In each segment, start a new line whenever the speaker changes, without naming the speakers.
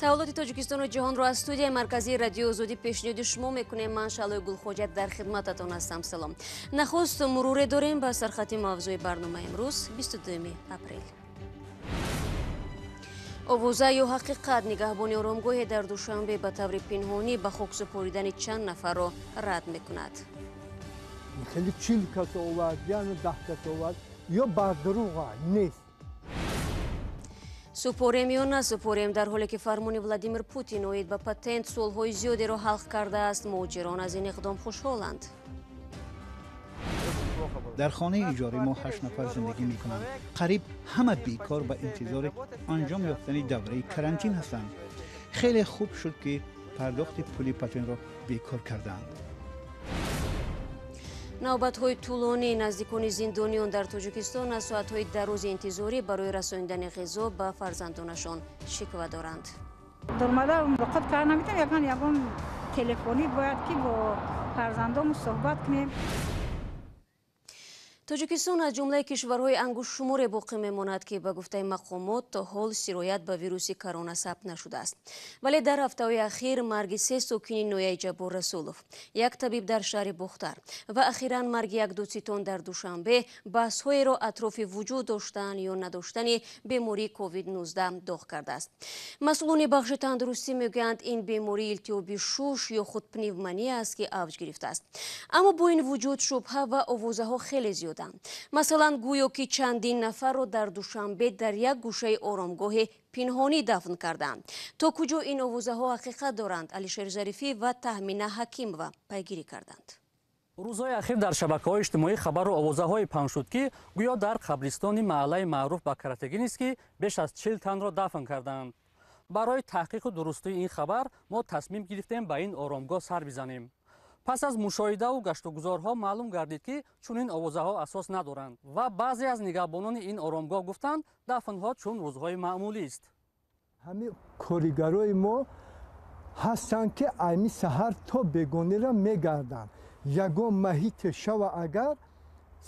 тавлоти Тоҷикистону ҷаҳонро аз студияи марказии радиои озодӣ пешниҳоди шумо мекунем. Ман Шаълои Гулхоҷат дар хидмататон ҳастам. Салом. Нахуст муруре дорем ба сархати мавзӯи барнома имрӯз 22 апрел. овоза ё ҳақиқат, нигаҳбони оромгоҳе дар душанбе ба таври пинҳонӣ ба хок супоридани чанд нафарро рад мекунад.
خیلی 40 کس آورد یا 10 کس آورد یا بر دروغ نیست.
супорем ё насупорем, дар ҳоле ки фармони Владимир Путин оид ба патент солҳои зиёдеро ҳалқ кардааст, муҳоҷирон аз ин иқдом хушҳоланд.
در خانه اجاره ما 8 نفر زندگی میکنند. قریب همه بیکار به انتظار انجام یافتن دوره کرانتین هستند. خیلی خوب شد که پرداخت پول پاتن را بیکار کردند.
навбатҳои тӯлонии наздикони зиндониён дар Тоҷикистон аз соатҳои дарози интизорӣ барои расониндани ғизо ба фарзандонашон шиква доранд.
дормада муроқиб кар намедем, ягон телефонӣ бояд ки бо фарзандому суҳбат кунем.
Тоҷикистон аз ҷумлаи кишварҳои ангушшуморе боқӣ мемонад ки ба гуфтаи мақомот то ҳол сироят ба вируси корона сабт нашудааст. Вале дар ҳафтаҳои ахир марги 3 сокини ноҳияи Ҷаббор Расулов, як табиб дар шаҳри Бухтар ва ахиран марги як дӯцитон дар Душанбе баҳсҳоеро атрофи вуҷуд доштан ё надоштани бемории COVID-19 доғ кардааст. масъулони бахши тандурустӣ мегӯянд ин беморӣ илтиёби шуш ё худ пневмония аст ки авҷ гирифтааст. Аммо бо ин вуҷуд шубҳа ва овозаҳо хеле зиёд. Масалан, гӯё ки чандин нафарро дар Душанбе дар як гӯшаи оромгоҳе пинҳонӣ дафн карданд. То куҷо ин овозаҳо ҳақиқат доранд? Алишер Зарифӣ ва Таҳмина Ҳакимова пайгирӣ карданд.
рӯзҳои ахир дар шабакаҳои иҷтимоӣ хабару овозаҳое паҳн шуд ки гӯё дар қабристони маҳаллаи маъруф ба Каратагинист ки беш аз 40 танро дафн карданд. барои таҳқиқу дурустии ин хабар мо тасмим гирифтем ба ин оромгоҳ сар бизанем. пас аз мушоҳидаву гаштугузорҳо маълум гардид ки чунин овозаҳо асос надоранд ва баъзе аз нигаҳбонони ин оромгоҳ гуфтанд дафнҳо чун рӯзҳои маъмулист.
ҳамин коригарои мо ҳастанд ки айни саҳар то бегонера мегарданд. ягон маҳите шава агар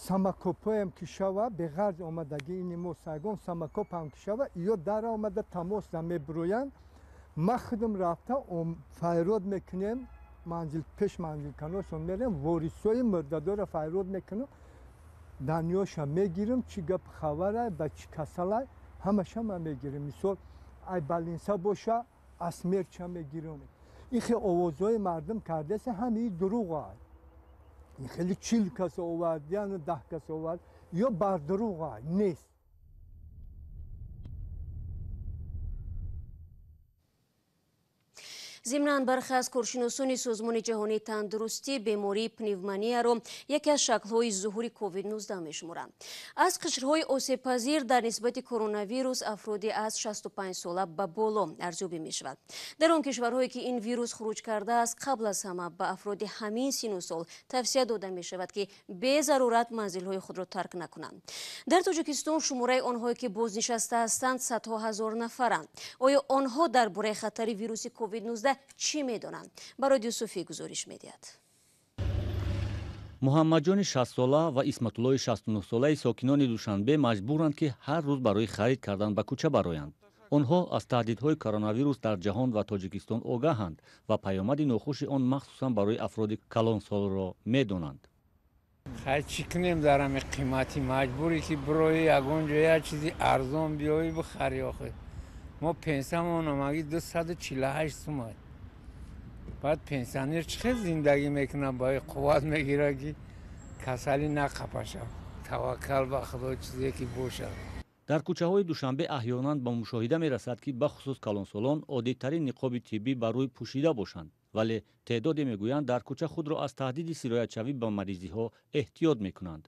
самакопоям ки шава беғарз омадаги ини мо сагон самакопам ки шава ё дар омада тамоса мебироянд. ма худам рафта файрод мекунем, манзил пеш манзилканосон мерем, ворисои мурдадора файрод мекунем, данёша мегирем, чи гап хабарай ба чи касалай ҳамаша ма мегирем. мисол ай балинса боша асмерча мегирем. ин хе овозҳои мардум кардааст, ҳамин дурӯғ. ин хели 40 кас овард я 10 кас овард ё бар дурӯғ нест.
зимнан бархе аз коршиносони Созмони ҷаҳонии тандурустӣ бемории пневмонияро яке аз шаклҳои зуҳури COVID-19 мешуморанд. Аз қишрҳои осебпазир дар нисбати коронавирус афроди аз 65 сола ба боло арзёбӣ мешавад. Дар он кишварҳое ки ин вирус хуруҷ кардааст, қабл аз ҳама ба афроди ҳамин сину сол тавсия дода мешавад ки бе зарурат манзилҳои худро тарк накунанд. дар Тоҷикистон шумораи онҳое ки бознишаста ҳастанд садҳо ҳазор нафаранд. оё онҳо дар бораи хатари вируси COVID-19 чӣ медонанд? барои Юсуфӣ гузориш медиҳад.
муҳаммаҷони 60 сола ва Исматуллои 69 солаи сокинони Душанбе маҷбуранд ки ҳар рӯз барои харид кардан ба кӯча бароянд. онҳо аз таҳдидҳои коронавирус дар ҷаҳон ва Тоҷикистон огаҳанд ва паёмади нохуши он махсусан барои афроди калонсолро медонанд.
хай чӣ кунем дар ҳами қимати маҷбурӣ ки бирои ягон ҷо як чизи арзон биёӣ бихарӣ. охир мо пенсиямон омаги 248 сумай. баъд пенсионер чӣ хел зиндагӣ мекуна, баи қувват мегира ки касалӣ нақапашад. таваккал ба худо чизе ки бошад.
дар кӯчаҳои Душанбе аҳёнан ба мушоҳида мерасад ки бахусус калонсолон одеттарин ниқоби тиббӣ ба рӯй пӯшида бошанд, вале теъдоде мегӯянд дар кӯча худро аз таҳдиди сироятшавӣ ба маризиҳо эҳтиёт мекунанд.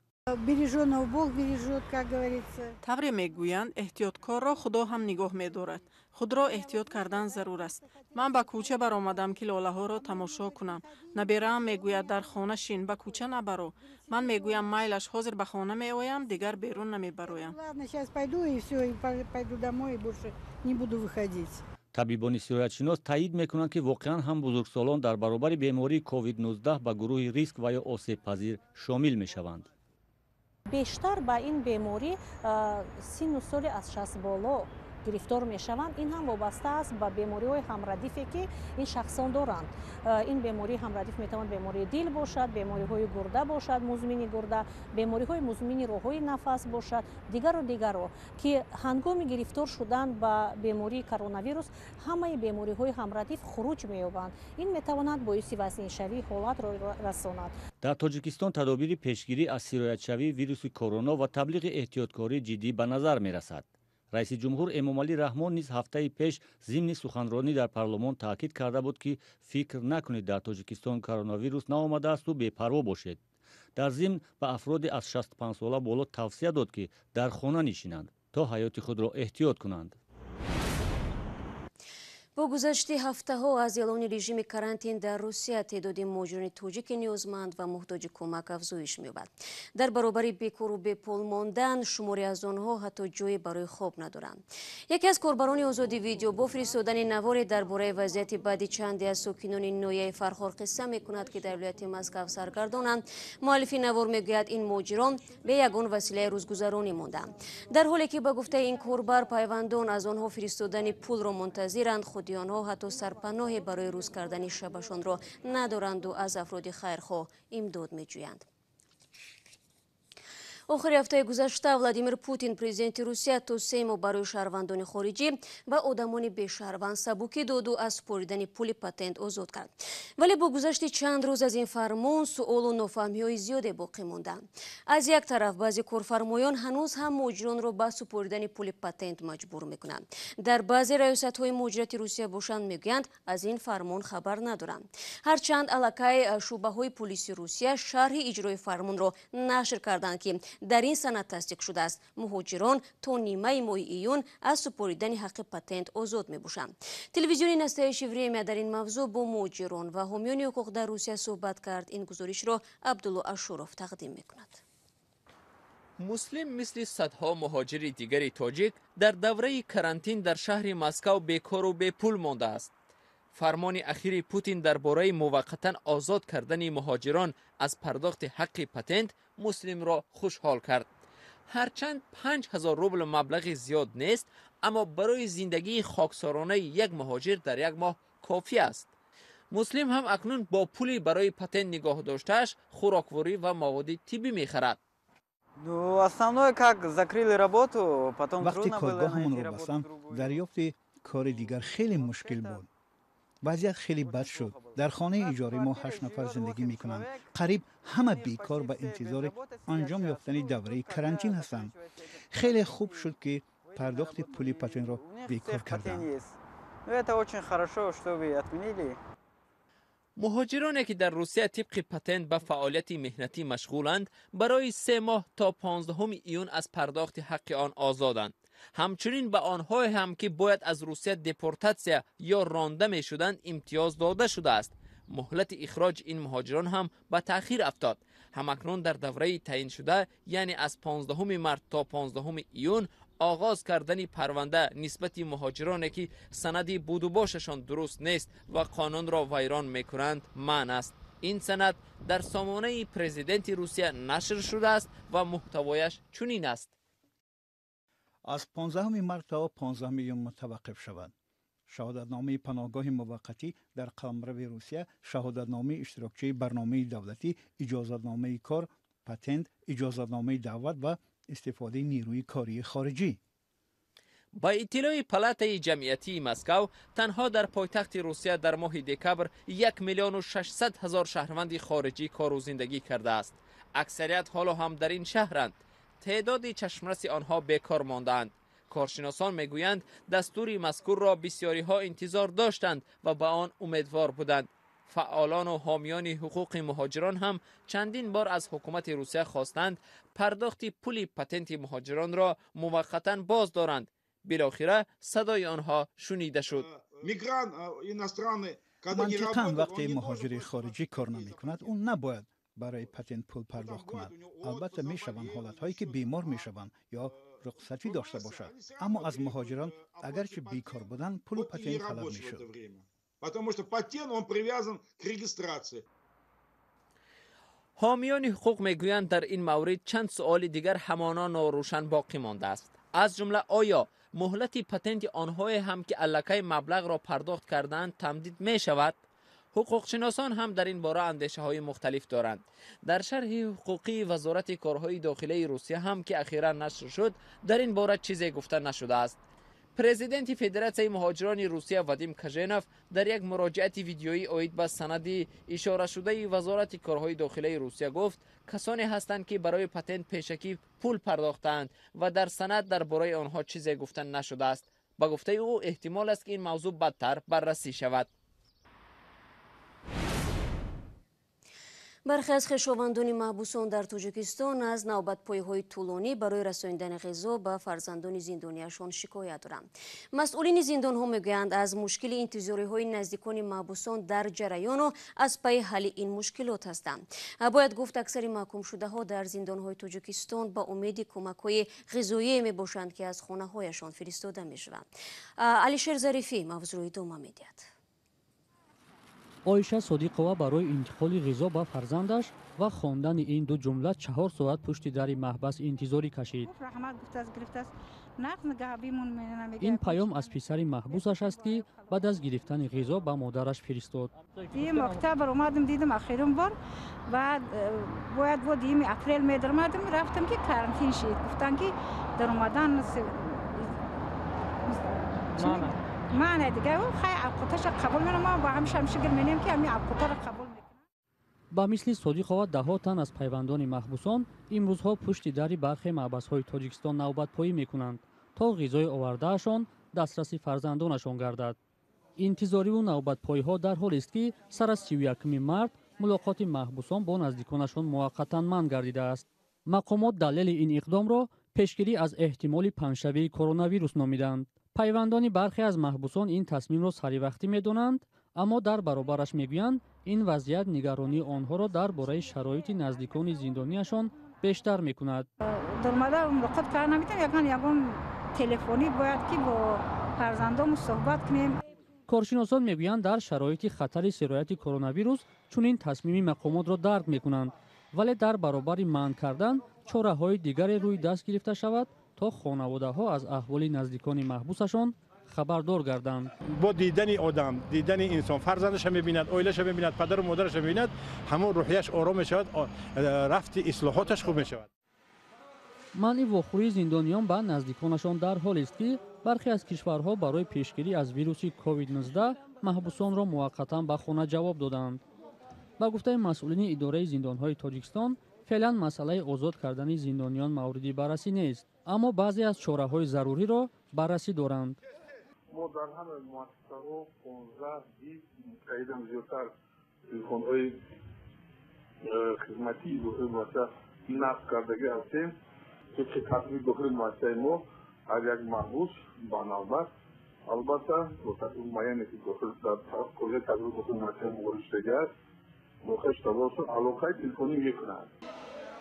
бережёного Бог бережёт, как говорится.
тавре мегӯянд эҳтиёткорро худо ҳам нигоҳ медорад. худро эҳтиёт кардан зарур аст. ман ба кӯча баромадам ки лолаҳоро тамошо кунам. набераам мегӯяд дар хона шин, ба кӯча набаро. ман мегӯям майлаш ҳозир ба хона меоям, дигар берун намебароям.
Ладно, сейчас пойду и все, и пойду домой и больше не буду выходить.
табибони сироятшинос таъид мекунанд ки воқеан ҳам бузургсолон дар баробари бемории COVID-19 ба гурӯҳи риск ва ё осебпазир шомил мешаванд.
бештар ба ин беморӣ сину соли аз 60 боло گرفتار میشوند این هم وابسته است به بیماری‌های همردیفی که این شخصان دارند. این بیماری همردیف میتواند بیماری دل باشد، بیماری‌های گرده باشد، مزمن گرده، بیماری‌های مزمن راه‌های نفس باشد، دیگر که هنگام گرفتار شدن به بیماری کرونا ویروس همه بیماری‌های همردیف خروج می‌یابند. این میتواند باعث وسیع شوی حالت را رساند.
در تاجیکستان تدابیر پیشگیری از سرایت شوی ویروس کرونا و تبلیغ احتیاطکاری جدی به نظر می‌رسد. رئیس جمهور امامعلی رحمان نیز هفته پیش ضمن سخنرانی در پارلمان تاکید کرده بود که فکر نکنید در تاجیکستان کرونا ویروس نآمده است و بی‌پروا باشید. در ضمن به افراد از 65 ساله بالا توصیه داد که در خانه نشینند تا حیات خود را احتیاط کنند.
با گذشت هفته‌ها از اعلان رژیم карантин در روسیه تعداد مهاجران تاجیک نیازمند و محتاج کمک افزایش می‌یابد. در برابر بیکار و بی‌پول ماندن شماری از آنها حتی جای برای خواب ندارند. یکی از کاربران آزادی ویدیو با فرستادن نواری درباره وضعیت بعدی چندی از ساکنان نویه فرخار قصه می‌کند که در ولایت مسکو سرگردانند. مؤلف نوار می‌گوید این مهاجران به یگان وسیله روزگذرانی ماندند. در حالی که به گفته این کاربر پیوندان از آنها فرستادن پول را منتظرند، خودی آنها حتی سرپناهی برای روز کردن شبشان را ندارند و از افراد خیرخواه امداد می‌جویند. آخر هفته گذشته ولادیمیر پوتین پرزیدنت روسیه تا 3 ماه برای شهروندان خارجی و آدمان بی‌شهروند سبوکی داد و از سپردن پول پتنت آزاد کرد. ولی با گذشت چند روز از این فرمان سؤال و نافهمی‌های زیادی باقی ماندند. از یک طرف بعضی کارفرمایان هنوز هم مهاجران را به سپردن پول پتنت مجبور می‌کنند. در بعضی ریاست‌های مهاجرت روسیه باشند می‌گویند از این فرمان خبر ندارند. هرچند علاقه شعبه‌های پلیس روسیه شرح اجرای فرمان را نشر کردند که در این سند تصدیق شده است مهاجران تا نیمه ماه ایون از سپردن حق پتنت آزاد می باشند. تلویزیون نستایش وریمیا در این موضوع با مهاجران و حامیان حقوق در روسیه صحبت کرد. این گزارش را عبدالله اشورف تقدیم می کند.
مسلم مثل صدها مهاجر دیگر تاجیک در دوره карантин در شهر مسکو بیکار و بی‌پول مانده است. فرمان اخیر پوتین درباره موقتا آزاد کردن مهاجران از پرداخت حق پتنت مسلم را خوشحال کرد. هرچند 5000 روبل مبلغ زیاد نیست، اما برای زندگی خاکسارانه یک مهاجر در یک ماه کافی است. مسلم هم اکنون با پولی برای پتنت نگاه داشتهش خوراکواری و مواد طبی می‌خرد.
وقتی کارگاهمون رو بستم دریافت کار دیگر خیلی مشکل بود. وضعیت خیلی بد شد. در خانه اجاره ما 8 نفر زندگی میکنند. قریب همه بیکار به انتظار انجام یافتن دوره карантин هستند. خیلی خوب شد که پرداخت پول پتنت را بیکار کردند.
مهاجرانی که در روسیه طبق پتنت به فعالیت مهنتی مشغولند برای 3 ماه تا 15 ایون از پرداخت حق آن آزادند. همچنین به آنها هم که باید از روسیه دپورتاسیا یا رانده می شدند امتیاز داده شده است. مهلت اخراج این مهاجران هم به تأخیر افتاد. همکنون در دوره تعیین شده یعنی از 15 مارس تا 15 ایون آغاز کردن پرونده نسبت مهاجرانی که سند بود و باششان درست نیست و قانون را ویران میکنند منع است. این سند در سامانه پرزیدنت روسیه نشر شده است و محتوایش چنین است:
از 15 مارس تا 15 ایون متوقف شود. شهادتنامه پناهگاه موقتی در قلمرو روسیه، شهادتنامه اشتراکچی برنامه دولتی، اجازتنامه کار، پتنت، اجازتنامه دعوت و استفاده نیروی کاری خارجی.
با اطلاع پالاتای جمعیتی مسکو، تنها در پایتخت روسیه در ماه دکبر 1,600,000 شهروند خارجی کار و زندگی کرده است. اکثریت حالا هم در این شهرند. تعداد چشمرس آنها بیکار ماندند. کارشناسان میگویند دستور مذکور را بسیاری ها انتظار داشتند و به آن امیدوار بودند. فعالان و حامیان حقوق مهاجران هم چندین بار از حکومت روسیه خواستند پرداخت پول پتنت مهاجران را موقتا باز دارند. بالاخره صدای آنها شنیده شد.
منطقاً وقتی مهاجر خارجی کار نمی کند اون نباید برای پتنت پول پرداخت کند. البته می شوند حالت هایی که بیمار می شوند یا رخصتی داشته باشد، اما از مهاجران اگرچه بیکار بودند پول پتنت طلب می شد.
حامیان حقوق میگویند در این مورد چند سوال دیگر همانا ناروشن باقی مانده است. از جمله آیا مهلت پتنت آنهای هم که الکی مبلغ را پرداخت کردند تمدید می شود؟ حقوقشناسان هم در این باره اندیشه های مختلف دارند. در شرح حقوقی وزارت کارهای داخلی روسیه هم که اخیرا نشر شد در این باره چیزی گفته نشده است. پرزیدنت فدراسیون مهاجران روسیه وادیم کاژنوف در یک مراجعه ویدیویی اید به سند اشاره شده وزارت کارهای داخلی روسیه گفت کسانی هستند که برای پتنت پیشکی پول پرداختند و در سند درباره آنها چیزی گفته نشده است. با گفته او احتمال است که این موضوع بدتر بررسی شود.
برخی از خویشاوندان محبوسان در تاجیکستان از نوبت‌پایی‌های طولانی برای رساندن غذا به فرزندان زندانیشان شکایت دارند. مسئولین زندان‌ها میگویند از مشکل انتظاری‌های نزدیکان محبوسان در جریان و از پی حل این مشکلات هستند. باید گفت اکثر محکوم شده‌ها در زندان‌های تاجیکستان با امید کمک‌های غذایی میباشند که از خانه‌هایشان فرستاده میشوند. علیشیر ظریفی موضوع ادامه می‌دهد.
آیشه صادقова برای انتقال غذا به فرزندش و خواندن این دو جمله 4 ساعت پشت در محبس انتظاری کشید. این پیام از پسر محبوسش است که بعد از گرفتن غذا به مادرش فرستاد.
دیم اکتبر اومدم دیدم آخرین بار بعد باید با دیم اپریل می‌درمادم رفتم که کارانتین شد. گفتن که در اومدن معنی دیگه خیلی عقوتش قبول می‌کنم با همش گرمینیم که همین عقوتا را قبول می‌کنم.
با مثل صادقова ده تن از پیوندان محبوسان امروزها پشت در برخی محبس‌های تاجیکستان نوبت‌پایی می‌کنند تا غذای آوردهشان دسترسی فرزندانشان گردد. انتظاری و نوبت‌پایی‌ها در حالی است که سر از 31 مارت ملاقات محبوسان با نزدیکانشان موقتاً منع گردیده است. مقامات دلیل این اقدام را پیشگیری از احتمال پنجشنبه کرونا ویروس نامیدند. پیوندان برخی از محبوسان این تصمیم را سری وقتی می‌دانند، اما در برابرش میگویند این وضعیت نگرانی آنها را درباره شرایط نزدیکان زندانیشان بیشتر می‌کند.
در مدار ملاقات کار نمی‌تونم یکان تلفنی باید که با فرزندان صحبت کنیم.
کارشناسان میگویند در شرایط خطر سرایت کرونا ویروس چنین تصمیم مقامات را درک می‌کنند، ولی در برابر منع کردن چاره‌های دیگری روی دست گرفته شود تا خانواده‌ها از احوال نزدیکان محبوسشان خبردار گردند.
با دیدن آدم، دیدن انسان، فرزندش می‌بیند، عائله‌اش می‌بیند، پدر و مادرش می‌بیند، همون روحیش آرام می‌شود، رفت اصلاحاتش خوب می‌شود.
منع واخوری زندانیان به نزدیکانشان در حالی است که برخی از کشورها برای پیشگیری از ویروس کووید 19 محبوسان را موقتاً به خانه جواب دادند. با گفته مسئولین اداره زندان‌های تاجیکستان فعلا مسئله آزاد کردن زندانیان موردی بررسی نیست، اما بعضی از چاره‌های ضروری را بررسی دارند.
ما در همه مؤسسه‌ها 15-20 قیدم زیادتر تلفن‌های خدمتی داخل مؤسسه نصب کردگی هستیم که تطبیق داخل مؤسسه ما هر یک محبوس با نوبت البته با تطبیق معینی که داخل کلیه تطبیق داخل مؤسسه ما گذاشته است مخش تواصل علاقه تلفنی می‌کنند.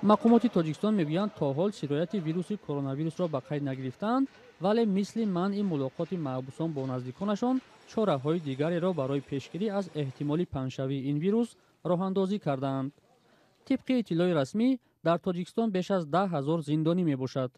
مقامات تاجیکستان میگویند تا حال سرایت ویروس کرونا ویروس را به قید نگرفتند، ولی مثل منع ملاقات محبوسان با نزدیکانشان چاره‌های دیگری را برای پیشگیری از احتمال پنجشنبه این ویروس راه اندازی کردند. طبق اطلاع رسمی در تاجیکستان بیش از 10,000 زندانی میباشد.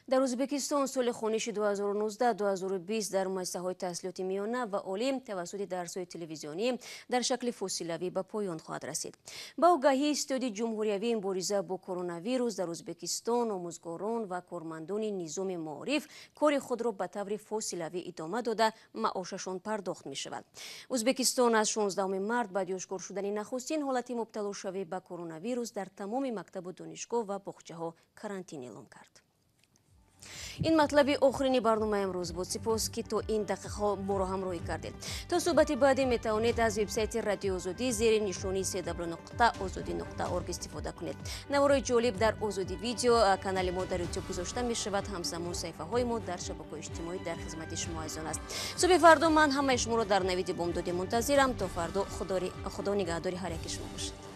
در ازبکستان سال خونشی 2019-2020 در مؤسسه‌های تحصیلاتی میانه و عالی توسط درس‌های تلویزیونی در شکل فسیلوی به پایان خواهد رسید. با آگاهی استادی جمهوریوی مبارزه با کرونا ویروس در ازبکستان آموزگاران و کارمندان نظام معارف کار خود را به طور فسیلوی ادامه داده معاششان پرداخت می‌شود. ازبکستان از 16 مارت بعد آشکار شدن نخستین حالت مبتلا شوی به کرونا ویروس در تمام مکتب و دانشگاه و باغچه‌ها کارانتین اعلام کرد. این مطلب آخرین برنامه امروز بود. سپاس که تو این دقیقه ما را همراهی کردید. تا صحبت بعدی می توانید از وبسایت رادیو آزادی زیر نشانی www.azadi.org استفاده کنید. نوارای جالب در آزادی ویدیو کانال ما در یوتیوب گذاشته می شود. همزمان صفحه های ما در شبکه‌های اجتماعی در خدمت شما ایزان است. صبح فردا من همه شما را در نوید بامدادی منتظرم. تا فردا خدا نگهداری هر یک شما باشید.